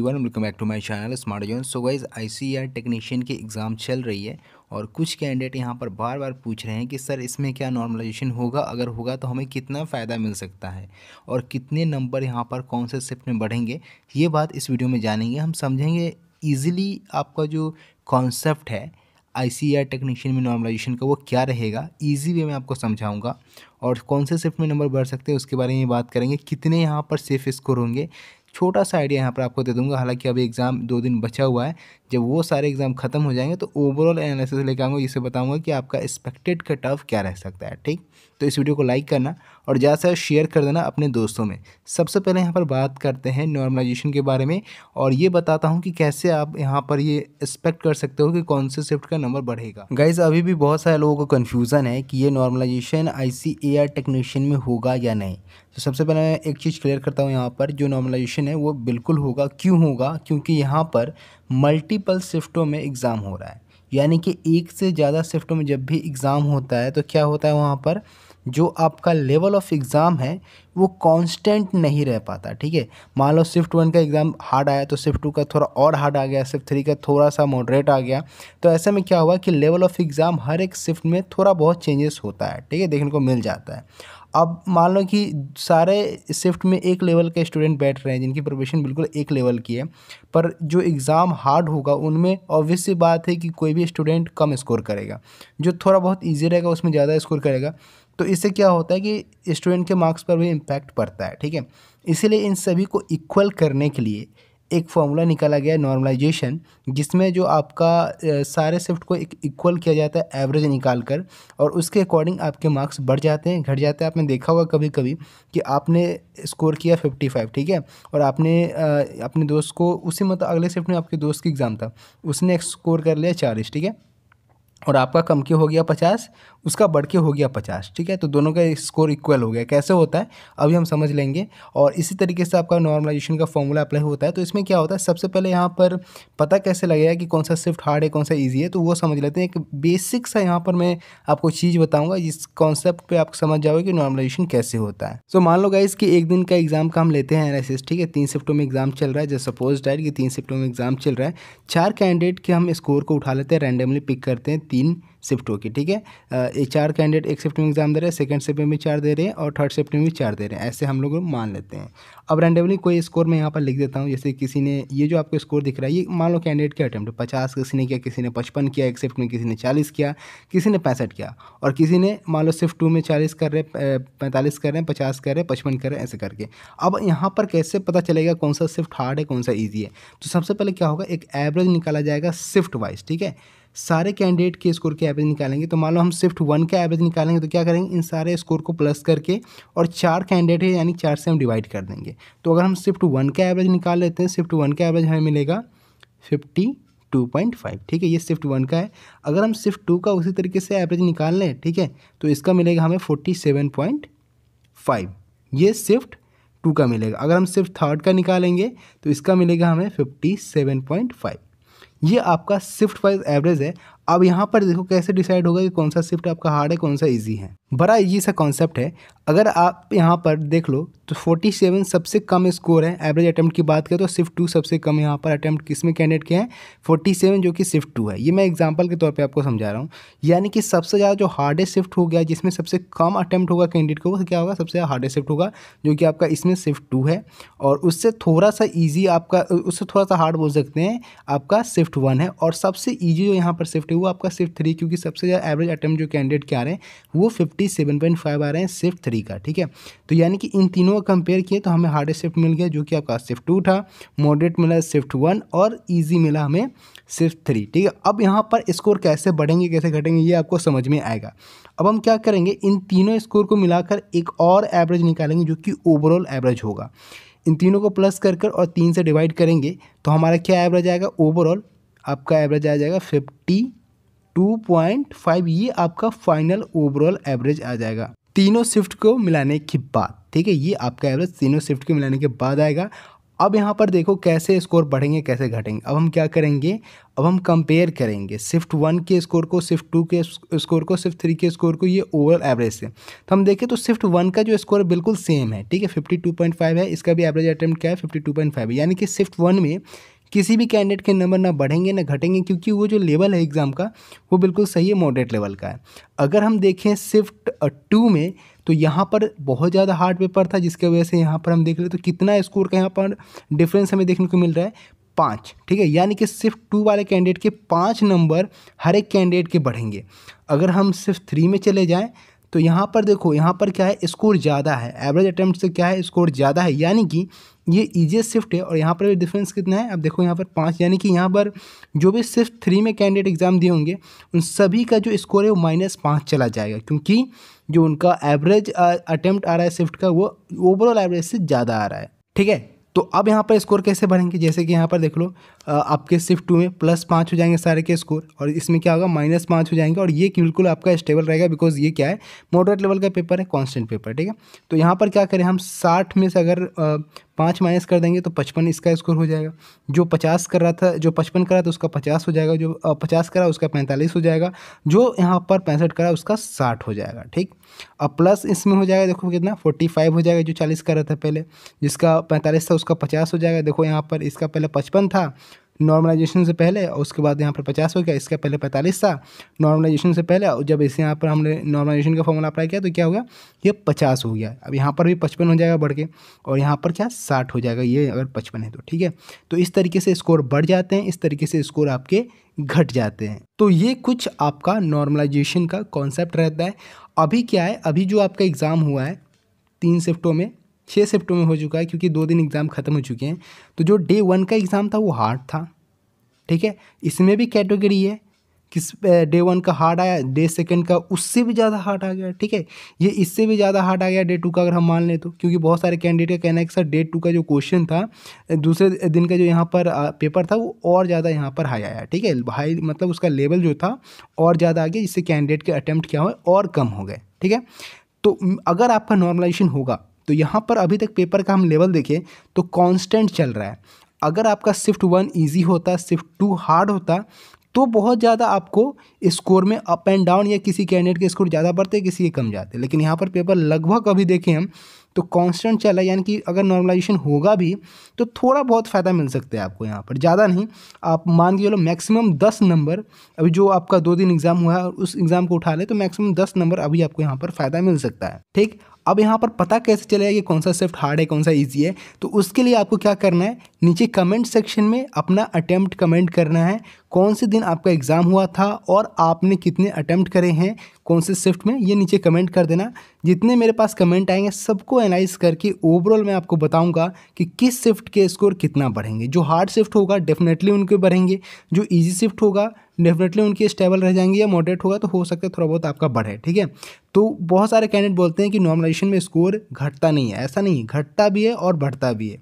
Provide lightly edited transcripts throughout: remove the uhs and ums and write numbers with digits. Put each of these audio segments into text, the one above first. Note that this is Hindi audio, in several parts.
Everyone, welcome back to my channel smart zone. So guys, ICAR technician की एग्ज़ाम चल रही है और कुछ कैंडिडेट यहां पर बार बार पूछ रहे हैं कि सर इसमें क्या नॉर्मलाइजेशन होगा, अगर होगा तो हमें कितना फ़ायदा मिल सकता है और कितने नंबर यहां पर कौन से शिफ्ट में बढ़ेंगे। ये बात इस वीडियो में जानेंगे, हम समझेंगे ईजिली आपका जो कॉन्सेप्ट है आईसीएआर टेक्नीशियन में नॉर्मलाइजेशन का वो क्या रहेगा। ईजी वे में आपको समझाऊंगा और कौन से शिफ्ट में नंबर बढ़ सकते हैं उसके बारे में बात करेंगे, कितने यहाँ पर सेफ स्कोर होंगे। छोटा सा आइडिया यहाँ पर आपको दे दूंगा, हालांकि अभी एग्ज़ाम 2 दिन बचा हुआ है। जब वो सारे एग्ज़ाम खत्म हो जाएंगे तो ओवरऑल एनालिसिस लेकर आऊँगा, जिससे बताऊंगा कि आपका एक्सपेक्टेड कट ऑफ क्या रह सकता है। ठीक, तो इस वीडियो को लाइक करना और ज़्यादा से शेयर कर देना अपने दोस्तों में। सबसे पहले यहाँ पर बात करते हैं नॉर्मलाइजेशन के बारे में और ये बताता हूँ कि कैसे आप यहाँ पर ये एक्सपेक्ट कर सकते हो कि कौन से शिफ्ट का नंबर बढ़ेगा। गाइज, अभी भी बहुत सारे लोगों को कन्फ्यूज़न है कि ये नॉर्मलाइजेशन आईसीएआर टेक्नीशियन में होगा या नहीं। तो सबसे पहले मैं एक चीज़ क्लियर करता हूँ, यहाँ पर जो नॉर्मलाइजेशन है वो बिल्कुल होगा। क्यों होगा? क्योंकि यहाँ पर मल्टीपल शिफ्टों में एग्ज़ाम हो रहा है, यानी कि एक से ज़्यादा शिफ्टों में जब भी एग्ज़ाम होता है तो क्या होता है, वहाँ पर जो आपका लेवल ऑफ एग्ज़ाम है वो कांस्टेंट नहीं रह पाता। ठीक है, मान लो शिफ्ट 1 का एग्ज़ाम हार्ड आया तो शिफ्ट 2 का थोड़ा और हार्ड आ गया, शिफ्ट 3 का थोड़ा सा मॉडरेट आ गया। तो ऐसे में क्या हुआ कि लेवल ऑफ एग्ज़ाम हर एक शिफ्ट में थोड़ा बहुत चेंजेस होता है। ठीक है, देखने को मिल जाता है। अब मान लो कि सारे शिफ्ट में एक लेवल के स्टूडेंट बैठ रहे हैं जिनकी प्रिपरेशन बिल्कुल एक लेवल की है, पर जो एग्ज़ाम हार्ड होगा उनमें ऑब्वियस सी बात है कि कोई भी स्टूडेंट कम स्कोर करेगा, जो थोड़ा बहुत ईजी रहेगा उसमें ज़्यादा स्कोर करेगा। तो इससे क्या होता है कि स्टूडेंट के मार्क्स पर भी इम्पैक्ट पड़ता है। ठीक है, इसीलिए इन सभी को इक्वल करने के लिए एक फॉर्मूला निकाला गया है नॉर्मलाइजेशन, जिसमें जो आपका सारे शिफ्ट को एक इक्वल किया जाता है एवरेज निकाल कर, और उसके अकॉर्डिंग आपके मार्क्स बढ़ जाते हैं घट जाते हैं। आपने देखा होगा कभी कभी कि आपने स्कोर किया 55, ठीक है, और आपने अपने दोस्त को उसी मतलब अगले शिफ्ट में आपके दोस्त की एग्ज़ाम था, उसने स्कोर कर लिया 40, ठीक है, और आपका कम के हो गया 50, उसका बढ़ के हो गया 50। ठीक है, तो दोनों का स्कोर इक्वल हो गया। कैसे होता है अभी हम समझ लेंगे, और इसी तरीके से आपका नॉर्मलाइजेशन का फॉर्मूला अप्लाई होता है। तो इसमें क्या होता है, सबसे पहले यहाँ पर पता कैसे लगेगा कि कौन सा शिफ्ट हार्ड है कौन सा ईजी है, तो वो समझ लेते हैं। एक बेसिक सा यहाँ पर मैं आपको चीज़ बताऊँगा जिस कॉन्सेप्ट पर आप समझ जाओगे कि नॉर्मलाइजेशन कैसे होता है। सो मान लो गाइस कि एक दिन का एग्जाम का हम लेते हैं एनालिसिस। ठीक है, 3 शिफ्टों में एग्जाम चल रहा है। जैसे सपोज दैट कि 3 शिफ्टों में एग्जाम चल रहा है, 4 कैंडिडेट के हम स्कोर को उठा लेते हैं, रैंडमली पिक करते हैं 3 शिफ्टों की। ठीक है, 4 कैंडिडेट एक शिफ्ट में एग्जाम दे रहे हैं, सेकंड शिफ्ट में भी 4 दे रहे हैं और थर्ड शिफ्ट में भी 4 दे रहे हैं, ऐसे हम लोग मान लेते हैं। अब रैंडमली कोई स्कोर मैं यहाँ पर लिख देता हूँ। जैसे किसी ने ये जो आपको स्कोर दिख रहा है, ये मान लो कैंडिडेट के अटेम्प्ट 50 किसी ने किया, किसी ने 55 किया, एक शिफ्ट में किसी ने 40 किया, किसी ने 65 किया, और किसी ने मान लो शिफ्ट 2 में 40 कर रहे, 45 कर रहे हैं, 50 कर रहे हैं, 55 कर रहे हैं, ऐसे करके। अब यहाँ पर कैसे पता चलेगा कौन सा शिफ्ट हार्ड है कौन सा ईजी है? तो सबसे पहले क्या होगा, एक एवरेज निकाला जाएगा शिफ्ट वाइज। ठीक है, सारे कैंडिडेट के स्कोर के एवरेज निकालेंगे। तो मान लो हम शिफ्ट 1 का एवरेज निकालेंगे तो क्या करेंगे, इन सारे स्कोर को प्लस करके, और 4 कैंडिडेट है यानी 4 से हम डिवाइड कर देंगे। तो अगर हम शिफ्ट 1 का एवरेज निकाल लेते हैं, शिफ्ट 1 का एवरेज हमें मिलेगा 52.5। ठीक है, ये शिफ्ट 1 का है। अगर हम शिफ्ट 2 का उसी तरीके से एवरेज निकाल लें, ठीक है, तो इसका मिलेगा हमें 47.5, ये शिफ्ट 2 का मिलेगा। अगर हम शिफ्ट 3 का निकालेंगे तो इसका मिलेगा हमें 57.5। ये आपका शिफ्ट वाइज एवरेज है। अब यहाँ पर देखो कैसे डिसाइड होगा कि कौन सा शिफ्ट आपका हार्ड है कौन सा इजी है। बड़ा इजी सा कॉन्सेप्ट है। अगर आप यहाँ पर देख लो तो 47 सबसे कम स्कोर है। एवरेज अटेम्प्ट की बात करें तो शिफ्ट 2 सबसे कम यहाँ पर अटेम्प्ट किसमें कैंडिडेट के हैं, 47, जो कि शिफ्ट 2 है। ये मैं एग्जांपल के तौर पे आपको समझा रहा हूँ। यानी कि सबसे ज़्यादा जो हार्डेस्ट शिफ्ट हो गया, जिसमें सबसे कम अटेम्प्ट होगा कैंडिडेट को, वो क्या होगा, सबसे ज़्यादा हार्डेस्ट शिफ्ट होगा, जो कि आपका इसमें शिफ्ट 2 है। और उससे थोड़ा सा ईजी आपका, उससे थोड़ा सा हार्ड बोल सकते हैं, आपका शिफ्ट 1 है। और सबसे ईजी जो यहाँ पर शिफ्ट है वो आपका शिफ्ट 3, क्योंकि सबसे ज़्यादा एवरेज अटेम्प्ट जो कैंडिडेट के आ रहे हैं वो 57.5 आ रहे हैं शिफ्ट 3 का। ठीक है, तो यानी कि इन तीनों का कंपेयर किए तो हमें हार्डेस्ट शिफ्ट मिल गया, जो कि आपका शिफ्ट 2 था, मॉडरेट मिला शिफ्ट 1, और ईजी मिला हमें शिफ्ट 3। ठीक है, अब यहाँ पर स्कोर कैसे बढ़ेंगे कैसे घटेंगे ये आपको समझ में आएगा। अब हम क्या करेंगे, इन तीनों स्कोर को मिलाकर एक और एवरेज निकालेंगे, जो कि ओवरऑल एवरेज होगा। इन तीनों को प्लस कर और 3 से डिवाइड करेंगे तो हमारा क्या एवरेज आएगा, ओवरऑल आपका एवरेज आ जाएगा 52.5। ये आपका फाइनल ओवरऑल एवरेज आ जाएगा तीनों शिफ्ट को मिलाने के बाद। ठीक है, ये आपका एवरेज तीनों शिफ्ट को मिलाने के बाद आएगा। अब यहाँ पर देखो कैसे स्कोर बढ़ेंगे कैसे घटेंगे। अब हम क्या करेंगे, अब हम कंपेयर करेंगे शिफ्ट 1 के स्कोर को, शिफ्ट 2 के स्कोर को, शिफ्ट 3 के स्कोर को, ये ओवरऑल एवरेज से। तो हम देखें तो शिफ्ट 1 का जो स्कोर बिल्कुल सेम है, ठीक है, 52.5 है, इसका भी एवरेज अटेम्प्ट क्या है 52.5 है। यानी कि शिफ्ट 1 में किसी भी कैंडिडेट के नंबर ना बढ़ेंगे ना घटेंगे, क्योंकि वो जो लेवल है एग्ज़ाम का वो बिल्कुल सही है, मॉडरेट लेवल का है। अगर हम देखें शिफ्ट 2 में, तो यहाँ पर बहुत ज़्यादा हार्ड पेपर था, जिसकी वजह से यहाँ पर हम देख रहे तो कितना स्कोर का यहाँ पर डिफरेंस हमें देखने को मिल रहा है, 5, ठीक है। यानी कि शिफ्ट 2 वाले कैंडिडेट के 5 नंबर हर एक कैंडिडेट के बढ़ेंगे। अगर हम शिफ्ट 3 में चले जाएँ तो यहाँ पर देखो, यहाँ पर क्या है, स्कोर ज़्यादा है, एवरेज अटेम्प्ट से क्या है, स्कोर ज़्यादा है, यानी कि ये ईजीएस्ट शिफ्ट है। और यहाँ पर डिफरेंस कितना है, अब देखो यहाँ पर 5, यानी कि यहाँ पर जो भी शिफ्ट 3 में कैंडिडेट एग्जाम दिए होंगे उन सभी का जो स्कोर है वो -5 चला जाएगा, क्योंकि जो उनका एवरेज अटेम्प्ट आ रहा है शिफ्ट का वो ओवरऑल एवरेज से ज़्यादा आ रहा है, ठीक है। तो अब यहाँ पर स्कोर कैसे बढ़ेंगे, जैसे कि यहाँ पर देख लो, आपके शिफ्ट 2 में +5 हो जाएंगे सारे के स्कोर, और इसमें क्या होगा -5 हो जाएंगे, और ये बिल्कुल आपका स्टेबल रहेगा, बिकॉज ये क्या है, मॉडरेट लेवल का पेपर है, कांस्टेंट पेपर, ठीक है। तो यहाँ पर क्या करें, हम 60 में से अगर 5 माइनस कर देंगे तो 55 इसका स्कोर हो जाएगा। जो 50 कर रहा था, जो 55 कर रहा था उसका 50 हो जाएगा, जो 50 करा उसका 45 हो जाएगा, जो यहाँ पर 65 करा उसका 60 हो जाएगा, ठीक। अब प्लस इसमें हो जाएगा, देखो कितना 45 हो जाएगा, जो 40 कर रहा था पहले, जिसका 45 था उसका 50 हो जाएगा। देखो यहाँ पर इसका पहले 55 था नॉर्मलाइजेशन से पहले, और उसके बाद यहाँ पर 50 हो गया, इसका पहले 45 था नॉर्मलाइजेशन से पहले, और जब इसे यहाँ पर हमने नॉर्मलाइजेशन का फॉर्मूला अप्लाई किया तो क्या हो गया, ये 50 हो गया। अब यहाँ पर भी 55 हो जाएगा बढ़ के, और यहाँ पर क्या 60 हो जाएगा, ये अगर 55 है तो, ठीक है। तो इस तरीके से स्कोर बढ़ जाते हैं, इस तरीके से स्कोर आपके घट जाते हैं। तो ये कुछ आपका नॉर्मलाइजेशन का कॉन्सेप्ट रहता है। अभी क्या है, अभी जो आपका एग्ज़ाम हुआ है 3 शिफ्टों में, 6 शिफ्टों में हो चुका है, क्योंकि 2 दिन एग्ज़ाम ख़त्म हो चुके हैं। तो जो डे 1 का एग्ज़ाम था वो हार्ड था, ठीक है। इसमें भी कैटेगरी है, किस डे 1 का हार्ड आया, डे 2 का उससे भी ज़्यादा हार्ड आ गया, ठीक है। ये इससे भी ज़्यादा हार्ड आ गया डे 2 का, अगर हम मान लें तो, क्योंकि बहुत सारे कैंडिडेट का कहना है कि सर डे 2 का जो क्वेश्चन था, दूसरे दिन का जो यहाँ पर पेपर था वो और ज़्यादा यहाँ पर हाई आया, ठीक है। हाई मतलब उसका लेवल जो था और ज़्यादा आ गया, जिससे कैंडिडेट के अटैम्प्ट क्या हुए और कम हो गए, ठीक है। तो अगर आपका नॉर्मलाइजेशन होगा तो यहाँ पर अभी तक पेपर का हम लेवल देखें तो कांस्टेंट चल रहा है। अगर आपका शिफ्ट 1 इजी होता, शिफ्ट 2 हार्ड होता, तो बहुत ज़्यादा आपको स्कोर में अप एंड डाउन, या किसी कैंडिडेट के स्कोर ज़्यादा बढ़ते किसी के कम जाते। लेकिन यहाँ पर पेपर लगभग अभी देखें हम तो कांस्टेंट चल रहा है, यानी कि अगर नॉर्मलाइजेशन होगा भी तो थोड़ा बहुत फ़ायदा मिल सकता है आपको, यहाँ पर ज़्यादा नहीं। आप मान के चलो मैक्सिमम 10 नंबर, अभी जो आपका 2 दिन एग्ज़ाम हुआ है और उस एग्ज़ाम को उठा ले तो मैक्सिमम 10 नंबर अभी आपको यहाँ पर फ़ायदा मिल सकता है, ठीक। अब यहाँ पर पता कैसे चलेगा कि कौन सा शिफ्ट हार्ड है कौन सा इजी है, तो उसके लिए आपको क्या करना है, नीचे कमेंट सेक्शन में अपना अटेम्प्ट कमेंट करना है, कौन से दिन आपका एग्ज़ाम हुआ था और आपने कितने अटेम्प्ट करे हैं कौन से शिफ्ट में, ये नीचे कमेंट कर देना। जितने मेरे पास कमेंट आएंगे सबको एनालाइज करके ओवरऑल मैं आपको बताऊंगा कि किस शिफ्ट के स्कोर कितना बढ़ेंगे। जो हार्ड शिफ्ट होगा डेफिनेटली उनके बढ़ेंगे, जो इजी शिफ्ट होगा डेफिनेटली उनके स्टेबल रह जाएंगे, या मॉडरेट होगा तो हो सकता है थोड़ा बहुत आपका बढ़े, ठीक है। तो बहुत सारे कैंडिडेट बोलते हैं कि नॉर्मलाइजेशन में स्कोर घटता नहीं है, ऐसा नहीं, घटता भी है और बढ़ता भी है।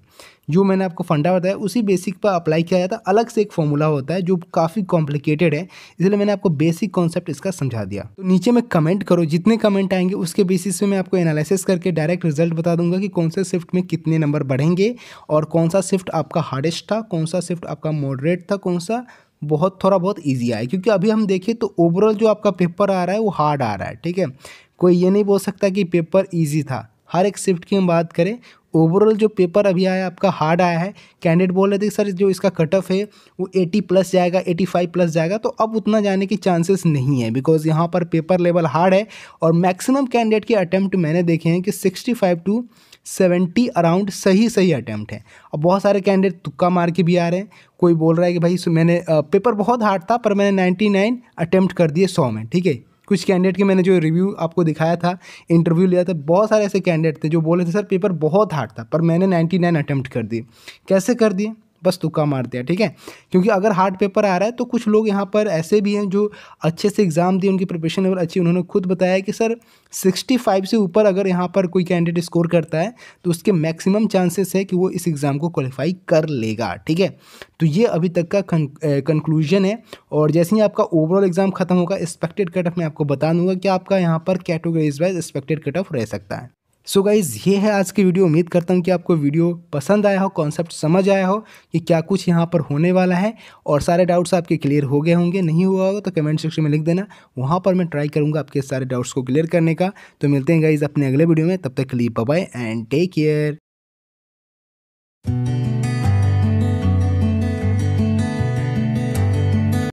जो मैंने आपको फंडा बताया उसी बेसिक पर अप्लाई किया जाता है। अलग से एक फॉर्मूला होता है जो काफ़ी कॉम्प्लिकेटेड है, इसलिए मैंने आपको बेसिक कॉन्सेप्ट इसका समझा दिया। तो नीचे में कमेंट करो, जितने कमेंट आएंगे उसके बेसिस पे मैं आपको एनालिसिस करके डायरेक्ट रिजल्ट बता दूंगा कि कौन से शिफ्ट में कितने नंबर बढ़ेंगे, और कौन सा शिफ्ट आपका हार्डेस्ट था, कौन सा शिफ्ट आपका मॉडरेट था, कौन सा बहुत थोड़ा बहुत ईजी आया। क्योंकि अभी हम देखें तो ओवरऑल जो आपका पेपर आ रहा है वो हार्ड आ रहा है, ठीक है। कोई ये नहीं बोल सकता कि पेपर ईजी था। हर एक शिफ्ट की हम बात करें, ओवरऑल जो पेपर अभी आया आपका हार्ड आया है। कैंडिडेट बोल रहे थे सर जो इसका कट ऑफ है वो 80 प्लस जाएगा, 85 प्लस जाएगा, तो अब उतना जाने की चांसेस नहीं है, बिकॉज यहाँ पर पेपर लेवल हार्ड है। और मैक्सिमम कैंडिडेट के अटैम्प्ट मैंने देखे हैं कि 65 to 70 अराउंड सही अटैम्प्ट है। और बहुत सारे कैंडिडेट तुक्का मार के भी आ रहे हैं। कोई बोल रहा है कि भाई मैंने पेपर बहुत हार्ड था पर मैंने 99 अटैम्प्ट कर दिए 100 में, ठीक है। कुछ कैंडिडेट के मैंने जो रिव्यू आपको दिखाया था, इंटरव्यू लिया था, बहुत सारे ऐसे कैंडिडेट थे जो बोले थे सर पेपर बहुत हार्ड था पर मैंने 99 अटैम्प्ट कर दिए। कैसे कर दिए? बस तुक्का मार दिया, ठीक है। क्योंकि अगर हार्ड पेपर आ रहा है तो कुछ लोग यहाँ पर ऐसे भी हैं जो अच्छे से एग्ज़ाम दिए, उनकी प्रिपरेशन लेवल अच्छी, उन्होंने खुद बताया कि सर 65 से ऊपर अगर यहाँ पर कोई कैंडिडेट स्कोर करता है तो उसके मैक्सिमम चांसेस है कि वो इस एग्ज़ाम को क्वालिफाई कर लेगा, ठीक है। तो ये अभी तक का कंक्लूजन है। और जैसे ही आपका ओवरऑल एग्जाम खत्म होगा एक्सपेक्टेड कट ऑफ मैं आपको बता दूंगा कि आपका यहाँ पर categories wise expected cut off रह सकता है। सो गाइज़ ये है आज की वीडियो। उम्मीद करता हूँ कि आपको वीडियो पसंद आया हो, कॉन्सेप्ट समझ आया हो कि क्या कुछ यहाँ पर होने वाला है और सारे डाउट्स आपके क्लियर हो गए होंगे। नहीं हुआ होगा तो कमेंट सेक्शन में लिख देना, वहाँ पर मैं ट्राई करूँगा आपके सारे डाउट्स को क्लियर करने का। तो मिलते हैं गाइज़ अपने अगले वीडियो में, तब तक के लिए bye bye and take care.